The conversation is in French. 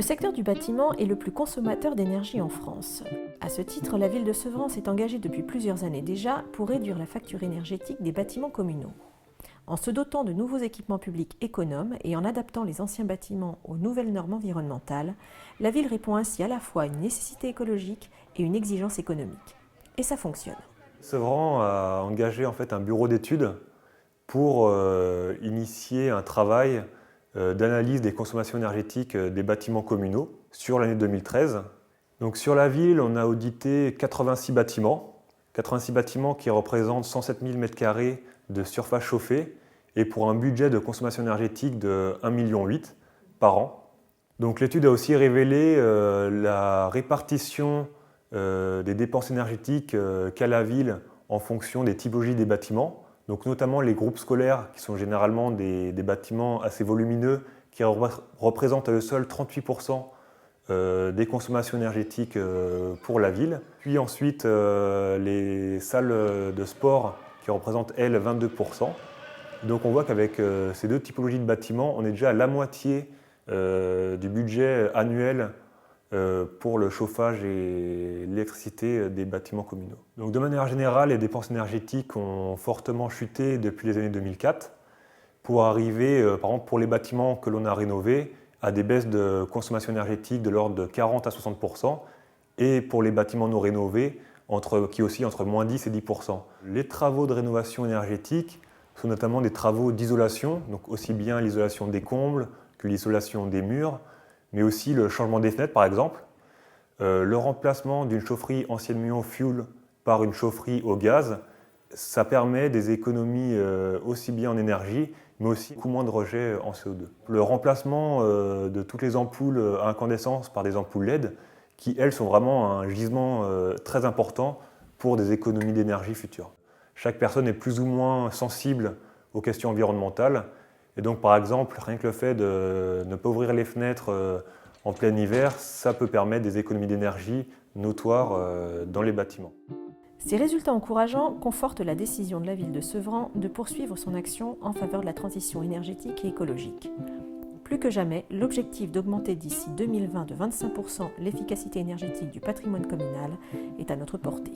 Le secteur du bâtiment est le plus consommateur d'énergie en France. À ce titre, la ville de Sevran s'est engagée depuis plusieurs années déjà pour réduire la facture énergétique des bâtiments communaux. En se dotant de nouveaux équipements publics économes et en adaptant les anciens bâtiments aux nouvelles normes environnementales, la ville répond ainsi à la fois à une nécessité écologique et une exigence économique. Et ça fonctionne. Sevran a engagé un bureau d'études pour initier un travail d'analyse des consommations énergétiques des bâtiments communaux sur l'année 2013. Donc sur la ville, on a audité 86 bâtiments qui représentent 107 000 m² de surface chauffée et pour un budget de consommation énergétique de 1,8 million par an. Donc l'étude a aussi révélé la répartition des dépenses énergétiques qu'a la ville en fonction des typologies des bâtiments, donc notamment les groupes scolaires qui sont généralement des bâtiments assez volumineux qui représentent à eux seuls 38% des consommations énergétiques pour la ville. Puis ensuite les salles de sport qui représentent elles 22%. Donc on voit qu'avec ces deux typologies de bâtiments, on est déjà à la moitié du budget annuel pour le chauffage et l'électricité des bâtiments communaux. Donc de manière générale, les dépenses énergétiques ont fortement chuté depuis les années 2004 pour arriver, par exemple pour les bâtiments que l'on a rénovés, à des baisses de consommation énergétique de l'ordre de 40 à 60%, et pour les bâtiments non rénovés, qui oscillent entre moins 10 et 10%. Les travaux de rénovation énergétique sont notamment des travaux d'isolation, donc aussi bien l'isolation des combles que l'isolation des murs, mais aussi le changement des fenêtres par exemple, le remplacement d'une chaufferie anciennement au fioul par une chaufferie au gaz. Ça permet des économies aussi bien en énergie, mais aussi beaucoup moins de rejets en CO2. Le remplacement de toutes les ampoules à incandescence par des ampoules LED, qui elles sont vraiment un gisement très important pour des économies d'énergie futures. Chaque personne est plus ou moins sensible aux questions environnementales, et donc par exemple, rien que le fait de ne pas ouvrir les fenêtres en plein hiver, ça peut permettre des économies d'énergie notoires dans les bâtiments. Ces résultats encourageants confortent la décision de la ville de Sevran de poursuivre son action en faveur de la transition énergétique et écologique. Plus que jamais, l'objectif d'augmenter d'ici 2020 de 25% l'efficacité énergétique du patrimoine communal est à notre portée.